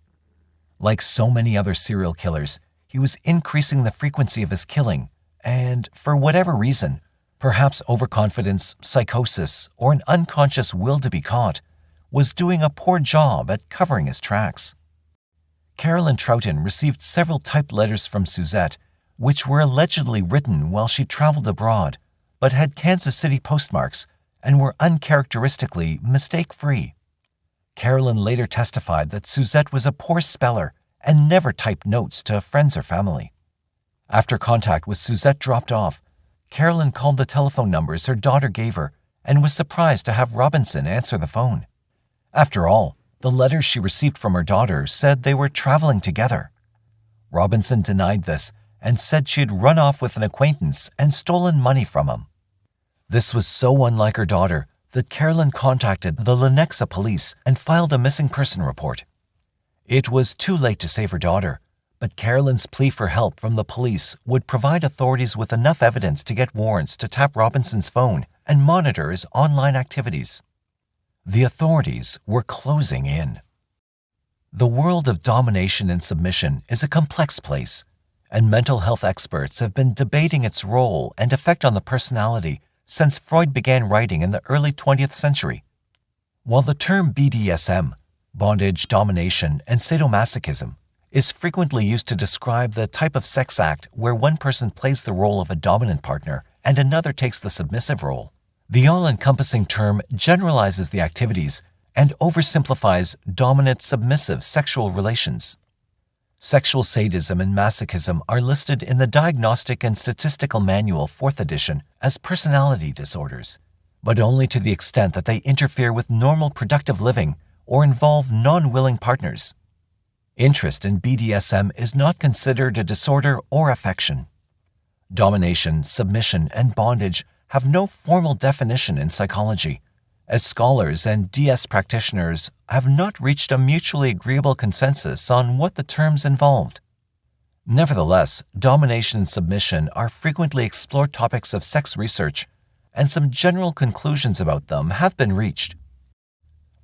Like so many other serial killers, he was increasing the frequency of his killing, and for whatever reason, perhaps overconfidence, psychosis, or an unconscious will to be caught, was doing a poor job at covering his tracks. Carolyn Troughton received several typed letters from Suzette, which were allegedly written while she traveled abroad, but had Kansas City postmarks and were uncharacteristically mistake-free. Carolyn later testified that Suzette was a poor speller and never typed notes to friends or family. After contact with Suzette dropped off, Carolyn called the telephone numbers her daughter gave her and was surprised to have Robinson answer the phone. After all, the letters she received from her daughter said they were traveling together. Robinson denied this and said she had run off with an acquaintance and stolen money from him. This was so unlike her daughter that Carolyn contacted the Lenexa police and filed a missing person report. It was too late to save her daughter, but Carolyn's plea for help from the police would provide authorities with enough evidence to get warrants to tap Robinson's phone and monitor his online activities. The authorities were closing in. The world of domination and submission is a complex place, and mental health experts have been debating its role and effect on the personality since Freud began writing in the early 20th century. While the term BDSM, bondage, domination, and sadomasochism, is frequently used to describe the type of sex act where one person plays the role of a dominant partner and another takes the submissive role, the all-encompassing term generalizes the activities and oversimplifies dominant-submissive sexual relations. Sexual sadism and masochism are listed in the Diagnostic and Statistical Manual 4th edition as personality disorders, but only to the extent that they interfere with normal productive living or involve non-willing partners. Interest in BDSM is not considered a disorder or affection. Domination, submission, and bondage have no formal definition in psychology, as scholars and DS practitioners have not reached a mutually agreeable consensus on what the terms involved. Nevertheless, domination and submission are frequently explored topics of sex research, and some general conclusions about them have been reached.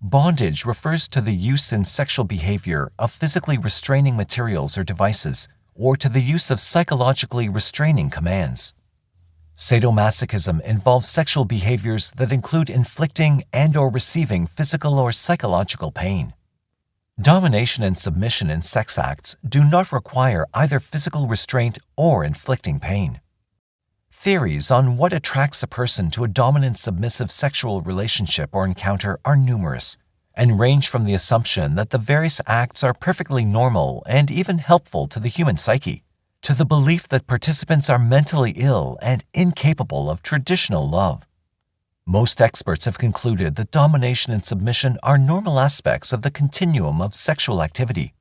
Bondage refers to the use in sexual behavior of physically restraining materials or devices, or to the use of psychologically restraining commands. Sadomasochism involves sexual behaviors that include inflicting and/or receiving physical or psychological pain. Domination and submission in sex acts do not require either physical restraint or inflicting pain. Theories on what attracts a person to a dominant-submissive sexual relationship or encounter are numerous and range from the assumption that the various acts are perfectly normal and even helpful to the human psyche, to the belief that participants are mentally ill and incapable of traditional love. Most experts have concluded that domination and submission are normal aspects of the continuum of sexual activity.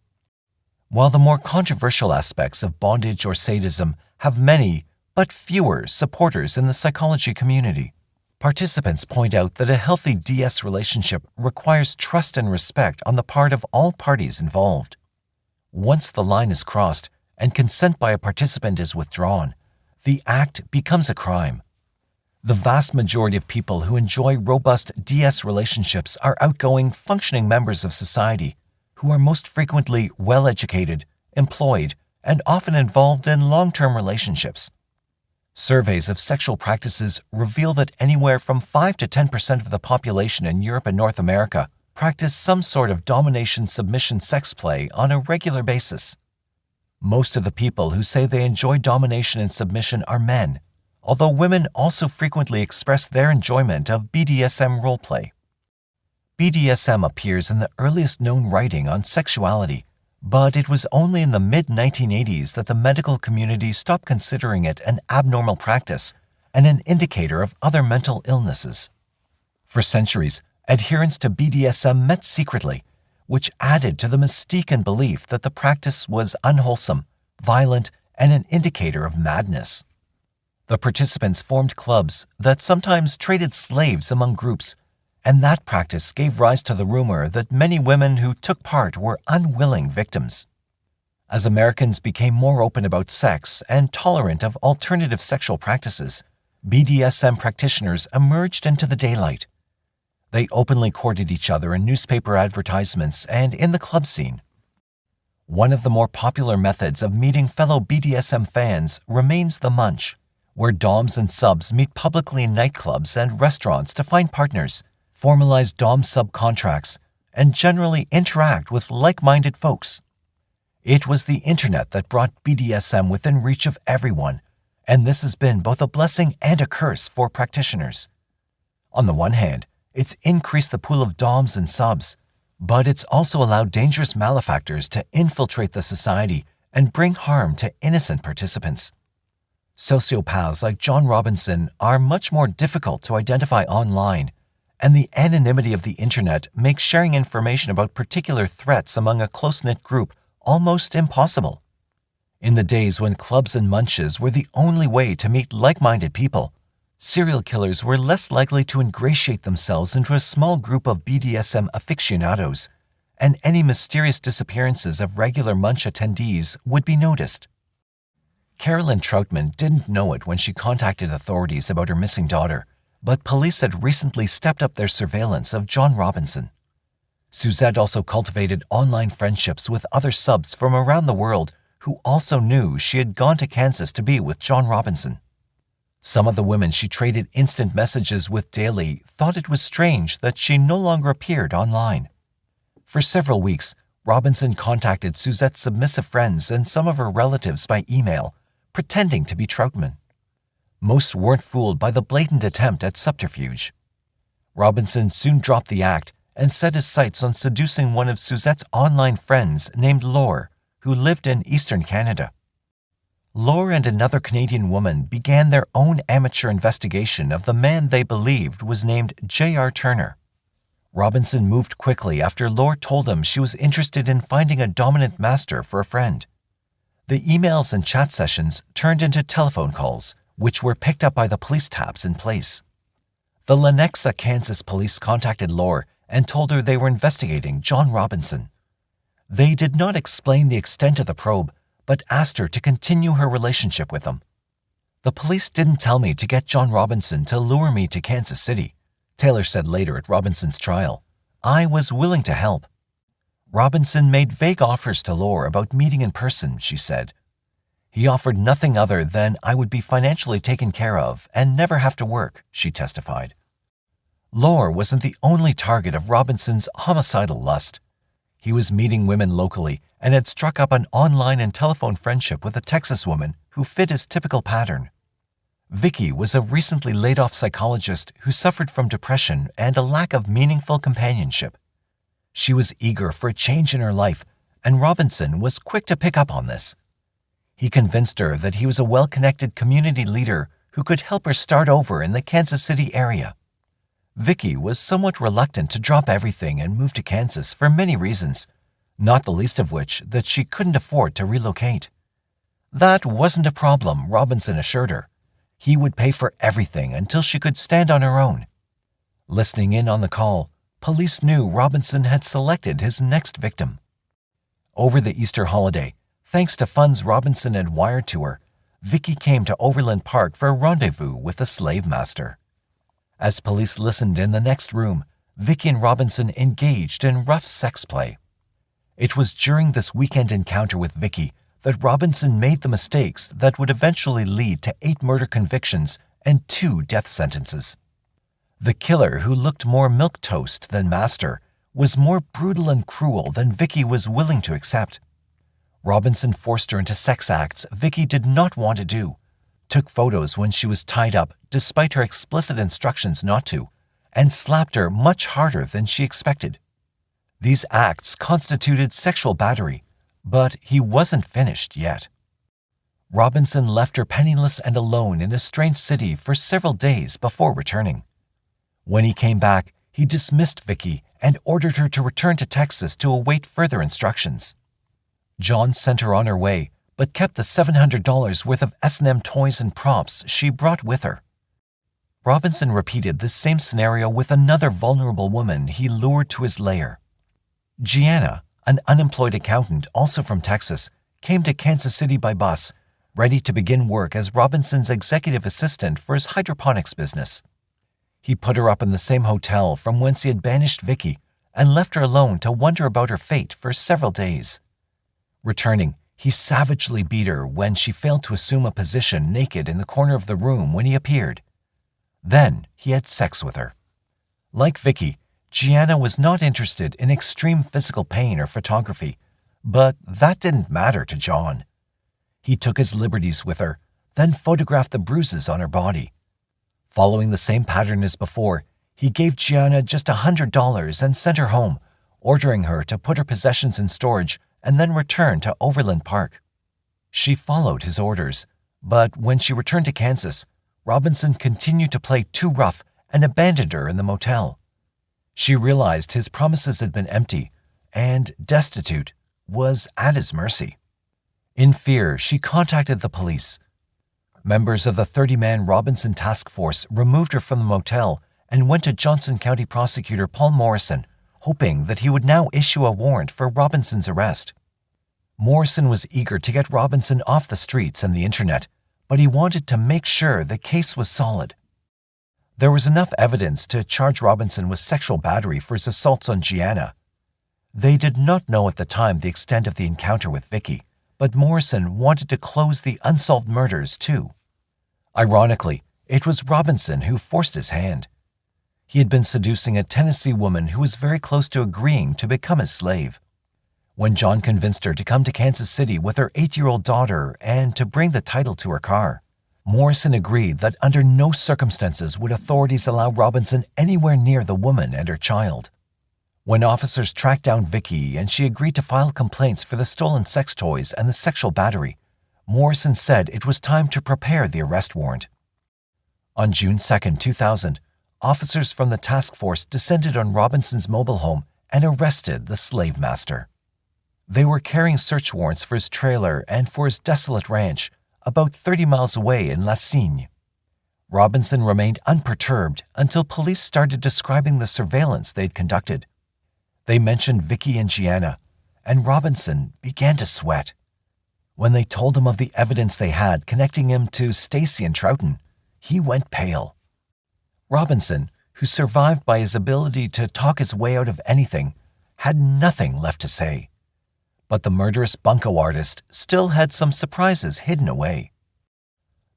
While the more controversial aspects of bondage or sadism have many, but fewer, supporters in the psychology community, participants point out that a healthy DS relationship requires trust and respect on the part of all parties involved. Once the line is crossed, and consent by a participant is withdrawn, the act becomes a crime. The vast majority of people who enjoy robust DS relationships are outgoing, functioning members of society who are most frequently well-educated, employed, and often involved in long-term relationships. Surveys of sexual practices reveal that anywhere from 5 to 10% of the population in Europe and North America practice some sort of domination-submission sex play on a regular basis. Most of the people who say they enjoy domination and submission are men, although women also frequently express their enjoyment of BDSM roleplay. BDSM appears in the earliest known writing on sexuality, but it was only in the mid-1980s that the medical community stopped considering it an abnormal practice and an indicator of other mental illnesses. For centuries, adherents to BDSM met secretly, which added to the mystique and belief that the practice was unwholesome, violent, and an indicator of madness. The participants formed clubs that sometimes traded slaves among groups, and that practice gave rise to the rumor that many women who took part were unwilling victims. As Americans became more open about sex and tolerant of alternative sexual practices, BDSM practitioners emerged into the daylight. They openly courted each other in newspaper advertisements and in the club scene. One of the more popular methods of meeting fellow BDSM fans remains the munch, where doms and subs meet publicly in nightclubs and restaurants to find partners, formalize dom-sub contracts, and generally interact with like-minded folks. It was the internet that brought BDSM within reach of everyone, and this has been both a blessing and a curse for practitioners. On the one hand, it's increased the pool of doms and subs, but it's also allowed dangerous malefactors to infiltrate the society and bring harm to innocent participants. Sociopaths like John Robinson are much more difficult to identify online, and the anonymity of the internet makes sharing information about particular threats among a close-knit group almost impossible. In the days when clubs and munches were the only way to meet like-minded people, serial killers were less likely to ingratiate themselves into a small group of BDSM aficionados, and any mysterious disappearances of regular munch attendees would be noticed. Carolyn Troutman didn't know it when she contacted authorities about her missing daughter, but police had recently stepped up their surveillance of John Robinson. Suzette also cultivated online friendships with other subs from around the world who also knew she had gone to Kansas to be with John Robinson. Some of the women she traded instant messages with daily thought it was strange that she no longer appeared online. For several weeks, Robinson contacted Suzette's submissive friends and some of her relatives by email, pretending to be Troutman. Most weren't fooled by the blatant attempt at subterfuge. Robinson soon dropped the act and set his sights on seducing one of Suzette's online friends named Laure, who lived in eastern Canada. Laure and another Canadian woman began their own amateur investigation of the man they believed was named J.R. Turner. Robinson moved quickly after Laure told him she was interested in finding a dominant master for a friend. The emails and chat sessions turned into telephone calls, which were picked up by the police taps in place. The Lenexa, Kansas police contacted Laure and told her they were investigating John Robinson. They did not explain the extent of the probe, but asked her to continue her relationship with him. "The police didn't tell me to get John Robinson to lure me to Kansas City," Taylor said later at Robinson's trial. "I was willing to help." Robinson made vague offers to Laure about meeting in person, she said. "He offered nothing other than I would be financially taken care of and never have to work," she testified. Laure wasn't the only target of Robinson's homicidal lust. He was meeting women locally and had struck up an online and telephone friendship with a Texas woman who fit his typical pattern. Vicky was a recently laid-off psychologist who suffered from depression and a lack of meaningful companionship. She was eager for a change in her life, and Robinson was quick to pick up on this. He convinced her that he was a well-connected community leader who could help her start over in the Kansas City area. Vicky was somewhat reluctant to drop everything and move to Kansas for many reasons, not the least of which that she couldn't afford to relocate. That wasn't a problem, Robinson assured her. He would pay for everything until she could stand on her own. Listening in on the call, police knew Robinson had selected his next victim. Over the Easter holiday, thanks to funds Robinson had wired to her, Vicky came to Overland Park for a rendezvous with the slave master. As police listened in the next room, Vicky and Robinson engaged in rough sex play. It was during this weekend encounter with Vicky that Robinson made the mistakes that would eventually lead to 8 murder convictions and 2 death sentences. The killer, who looked more milquetoast than master, was more brutal and cruel than Vicky was willing to accept. Robinson forced her into sex acts Vicky did not want to do, took photos when she was tied up despite her explicit instructions not to, and slapped her much harder than she expected. These acts constituted sexual battery, but he wasn't finished yet. Robinson left her penniless and alone in a strange city for several days before returning. When he came back, he dismissed Vicky and ordered her to return to Texas to await further instructions. John sent her on her way, but kept the $700 worth of S&M toys and props she brought with her. Robinson repeated this same scenario with another vulnerable woman he lured to his lair. Gianna, an unemployed accountant also from Texas, came to Kansas City by bus, ready to begin work as Robinson's executive assistant for his hydroponics business. He put her up in the same hotel from whence he had banished Vicky and left her alone to wonder about her fate for several days. Returning, he savagely beat her when she failed to assume a position naked in the corner of the room when he appeared. Then he had sex with her. Like Vicky, Gianna was not interested in extreme physical pain or photography, but that didn't matter to John. He took his liberties with her, then photographed the bruises on her body. Following the same pattern as before, he gave Gianna just $100 and sent her home, ordering her to put her possessions in storage and then return to Overland Park. She followed his orders, but when she returned to Kansas, Robinson continued to play too rough and abandoned her in the motel. She realized his promises had been empty and, destitute, was at his mercy. In fear, she contacted the police. Members of the 30-man Robinson task force removed her from the motel and went to Johnson County Prosecutor Paul Morrison, hoping that he would now issue a warrant for Robinson's arrest. Morrison was eager to get Robinson off the streets and the internet, but he wanted to make sure the case was solid. There was enough evidence to charge Robinson with sexual battery for his assaults on Gianna. They did not know at the time the extent of the encounter with Vicky, but Morrison wanted to close the unsolved murders too. Ironically, it was Robinson who forced his hand. He had been seducing a Tennessee woman who was very close to agreeing to become his slave. When John convinced her to come to Kansas City with her 8-year-old daughter and to bring the title to her car, Morrison agreed that under no circumstances would authorities allow Robinson anywhere near the woman and her child. When officers tracked down Vicky and she agreed to file complaints for the stolen sex toys and the sexual battery, Morrison said it was time to prepare the arrest warrant. On June 2, 2000, officers from the task force descended on Robinson's mobile home and arrested the slave master. They were carrying search warrants for his trailer and for his desolate ranch, about 30 miles away in La Cygne. Robinson remained unperturbed until police started describing the surveillance they'd conducted. They mentioned Vicky and Gianna, and Robinson began to sweat. When they told him of the evidence they had connecting him to Stacy and Troughton, he went pale. Robinson, who survived by his ability to talk his way out of anything, had nothing left to say. But the murderous bunco artist still had some surprises hidden away.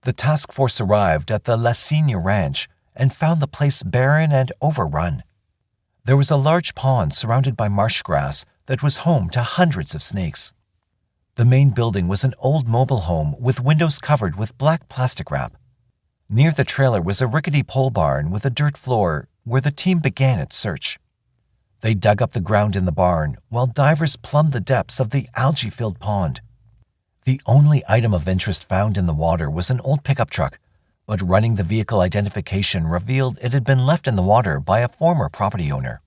The task force arrived at the La Cygne ranch and found the place barren and overrun. There was a large pond surrounded by marsh grass that was home to hundreds of snakes. The main building was an old mobile home with windows covered with black plastic wrap. Near the trailer was a rickety pole barn with a dirt floor where the team began its search. They dug up the ground in the barn while divers plumbed the depths of the algae-filled pond. The only item of interest found in the water was an old pickup truck, but running the vehicle identification revealed it had been left in the water by a former property owner.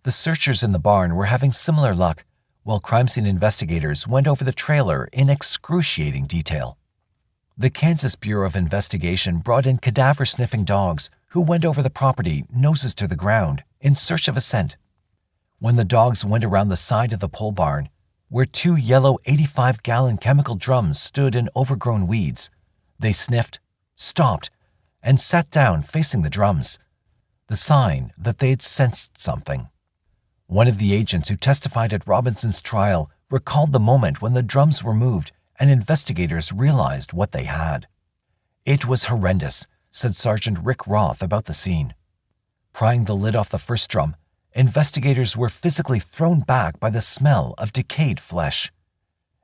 The searchers in the barn were having similar luck, while crime scene investigators went over the trailer in excruciating detail. The Kansas Bureau of Investigation brought in cadaver-sniffing dogs who went over the property, noses to the ground, in search of a scent. When the dogs went around the side of the pole barn, where 2 yellow 85-gallon chemical drums stood in overgrown weeds, they sniffed, stopped, and sat down facing the drums, the sign that they had sensed something. One of the agents who testified at Robinson's trial recalled the moment when the drums were moved and investigators realized what they had. "It was horrendous," said Sergeant Rick Roth about the scene. Prying the lid off the first drum, investigators were physically thrown back by the smell of decayed flesh.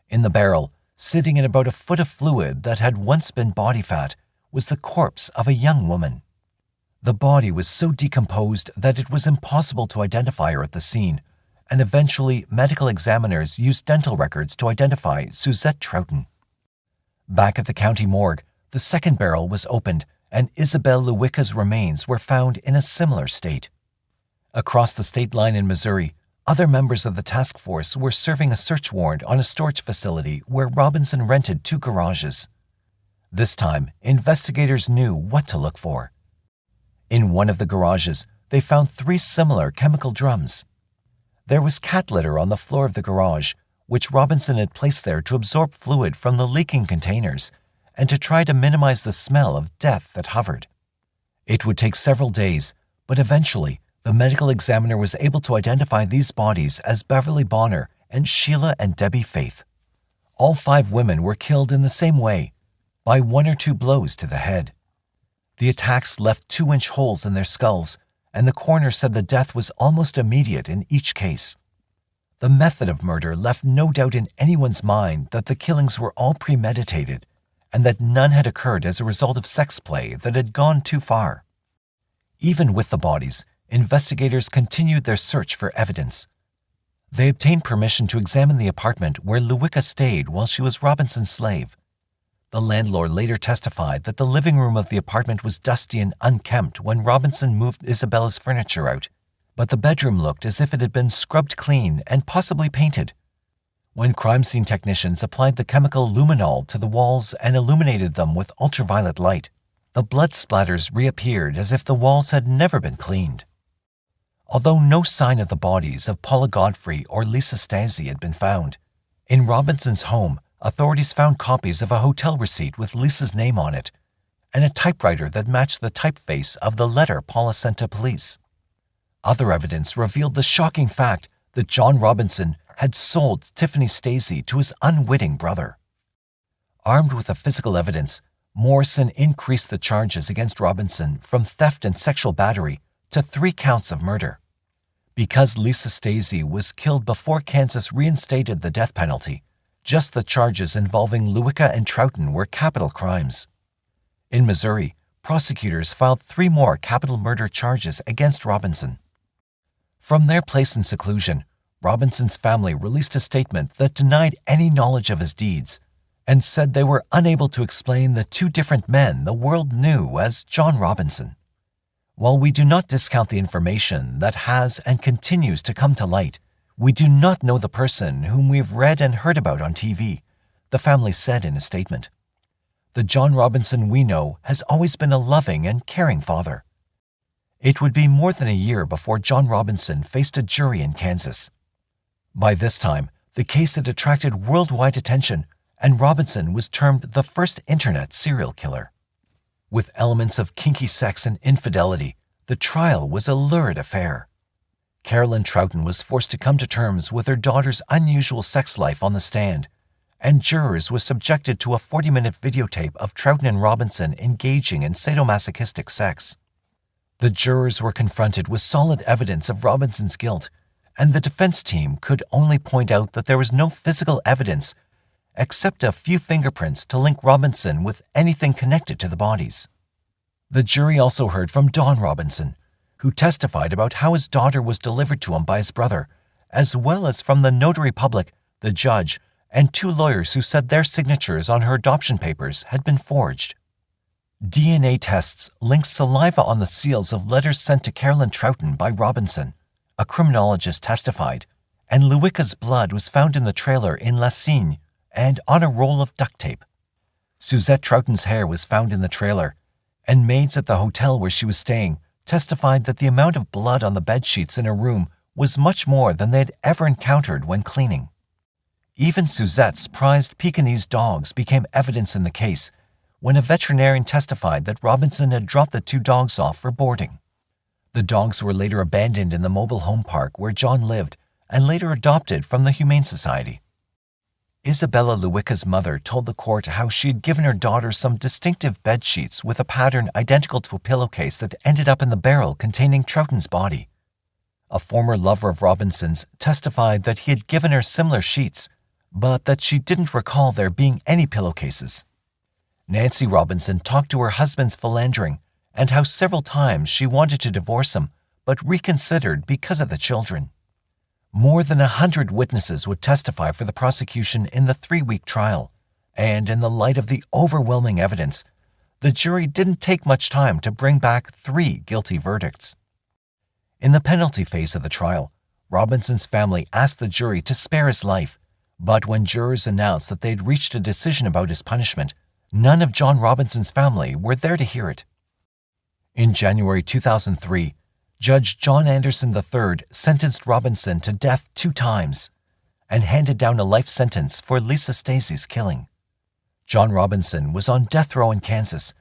In the barrel, sitting in about a foot of fluid that had once been body fat, was the corpse of a young woman. The body was so decomposed that it was impossible to identify her at the scene, and eventually medical examiners used dental records to identify Suzette Troughton. Back at the county morgue, the second barrel was opened, and Isabel Lewicka's remains were found in a similar state. Across the state line in Missouri, other members of the task force were serving a search warrant on a storage facility where Robinson rented 2 garages. This time, investigators knew what to look for. In one of the garages, they found 3 similar chemical drums. There was cat litter on the floor of the garage, which Robinson had placed there to absorb fluid from the leaking containers and to try to minimize the smell of death that hovered. It would take several days, but eventually, the medical examiner was able to identify these bodies as Beverly Bonner and Sheila and Debbie Faith. All 5 women were killed in the same way, by 1 or 2 blows to the head. The attacks left 2-inch holes in their skulls, and the coroner said the death was almost immediate in each case. The method of murder left no doubt in anyone's mind that the killings were all premeditated, and that none had occurred as a result of sex play that had gone too far. Even with the bodies, investigators continued their search for evidence. They obtained permission to examine the apartment where Lewicka stayed while she was Robinson's slave. The landlord later testified that the living room of the apartment was dusty and unkempt when Robinson moved Isabella's furniture out, but the bedroom looked as if it had been scrubbed clean and possibly painted. When crime scene technicians applied the chemical luminol to the walls and illuminated them with ultraviolet light, the blood splatters reappeared as if the walls had never been cleaned. Although no sign of the bodies of Paula Godfrey or Lisa Stasi had been found, in Robinson's home, authorities found copies of a hotel receipt with Lisa's name on it and a typewriter that matched the typeface of the letter Paula sent to police. Other evidence revealed the shocking fact that John Robinson had sold Tiffany Stasi to his unwitting brother. Armed with the physical evidence, Morrison increased the charges against Robinson from theft and sexual battery to 3 counts of murder. Because Lisa Stasi was killed before Kansas reinstated the death penalty, just the charges involving Lewicka and Troughton were capital crimes. In Missouri, prosecutors filed 3 more capital murder charges against Robinson. From their place in seclusion, Robinson's family released a statement that denied any knowledge of his deeds and said they were unable to explain the 2 different men the world knew as John Robinson. While we do not discount the information that has and continues to come to light, we do not know the person whom we've read and heard about on TV, the family said in a statement. The John Robinson we know has always been a loving and caring father. It would be more than a year before John Robinson faced a jury in Kansas. By this time, the case had attracted worldwide attention, and Robinson was termed the first internet serial killer. With elements of kinky sex and infidelity, the trial was a lurid affair. Carolyn Troughton was forced to come to terms with her daughter's unusual sex life on the stand, and jurors were subjected to a 40-minute videotape of Troughton and Robinson engaging in sadomasochistic sex. The jurors were confronted with solid evidence of Robinson's guilt, and the defense team could only point out that there was no physical evidence except a few fingerprints to link Robinson with anything connected to the bodies. The jury also heard from Don Robinson, who testified about how his daughter was delivered to him by his brother, as well as from the notary public, the judge, and 2 lawyers who said their signatures on her adoption papers had been forged. DNA tests linked saliva on the seals of letters sent to Carolyn Troughton by Robinson, a criminologist testified, and Lewicka's blood was found in the trailer in La Cygne and on a roll of duct tape. Suzette Troughton's hair was found in the trailer, and maids at the hotel where she was staying testified that the amount of blood on the bedsheets in her room was much more than they had ever encountered when cleaning. Even Suzette's prized Pekingese dogs became evidence in the case when a veterinarian testified that Robinson had dropped the 2 dogs off for boarding. The dogs were later abandoned in the mobile home park where John lived and later adopted from the Humane Society. Isabella Lewicka's mother told the court how she had given her daughter some distinctive bed sheets with a pattern identical to a pillowcase that ended up in the barrel containing Troughton's body. A former lover of Robinson's testified that he had given her similar sheets, but that she didn't recall there being any pillowcases. Nancy Robinson talked to her husband's philandering and how several times she wanted to divorce him, but reconsidered because of the children. More than 100 witnesses would testify for the prosecution in the 3-week trial, and in the light of the overwhelming evidence, the jury didn't take much time to bring back 3 guilty verdicts. In the penalty phase of the trial, Robinson's family asked the jury to spare his life, but when jurors announced that they'd reached a decision about his punishment, none of John Robinson's family were there to hear it. In January 2003, Judge John Anderson III sentenced Robinson to death 2 times and handed down a life sentence for Lisa Stasi's killing. John Robinson was on death row in Kansas,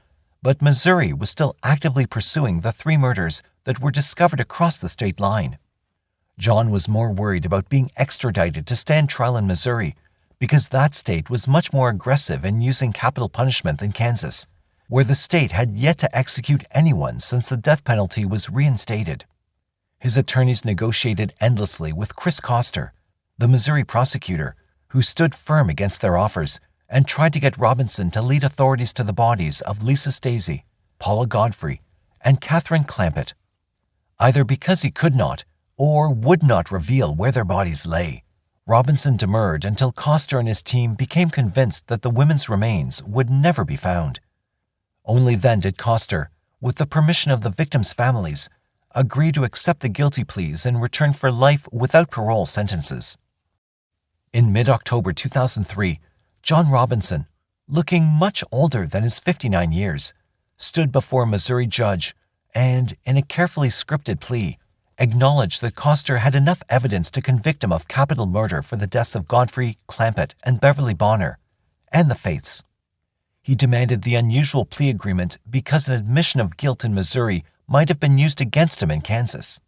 but Missouri was still actively pursuing the 3 murders that were discovered across the state line. John was more worried about being extradited to stand trial in Missouri because that state was much more aggressive in using capital punishment than Kansas, where the state had yet to execute anyone since the death penalty was reinstated. His attorneys negotiated endlessly with Chris Koster, the Missouri prosecutor, who stood firm against their offers and tried to get Robinson to lead authorities to the bodies of Lisa Stasi, Paula Godfrey, and Catherine Clampett. Either because he could not or would not reveal where their bodies lay, Robinson demurred until Koster and his team became convinced that the women's remains would never be found. Only then did Koster, with the permission of the victims' families, agree to accept the guilty pleas in return for life without parole sentences. In mid-October 2003, John Robinson, looking much older than his 59 years, stood before a Missouri judge and, in a carefully scripted plea, acknowledged that Koster had enough evidence to convict him of capital murder for the deaths of Godfrey, Clampett, and Beverly Bonner, and the Faiths. He demanded the unusual plea agreement because an admission of guilt in Missouri might have been used against him in Kansas.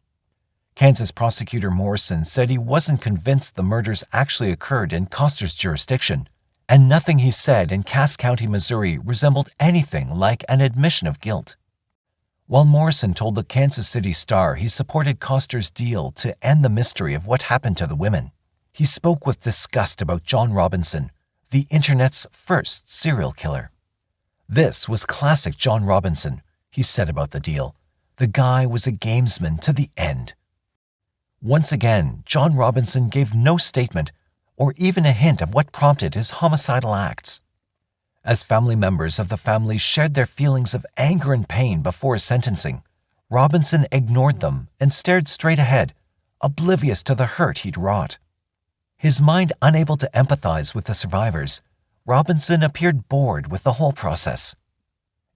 Kansas prosecutor Morrison said he wasn't convinced the murders actually occurred in Koster's jurisdiction, and nothing he said in Cass County, Missouri resembled anything like an admission of guilt. While Morrison told the Kansas City Star he supported Koster's deal to end the mystery of what happened to the women, he spoke with disgust about John Robinson, the Internet's first serial killer. "This was classic John Robinson," he said about the deal. "The guy was a gamesman to the end." Once again, John Robinson gave no statement or even a hint of what prompted his homicidal acts. As family members of the family shared their feelings of anger and pain before his sentencing, Robinson ignored them and stared straight ahead, oblivious to the hurt he'd wrought. His mind unable to empathize with the survivors, Robinson appeared bored with the whole process.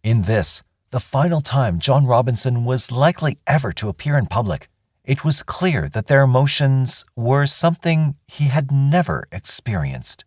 In this, the final time John Robinson was likely ever to appear in public, it was clear that their emotions were something he had never experienced.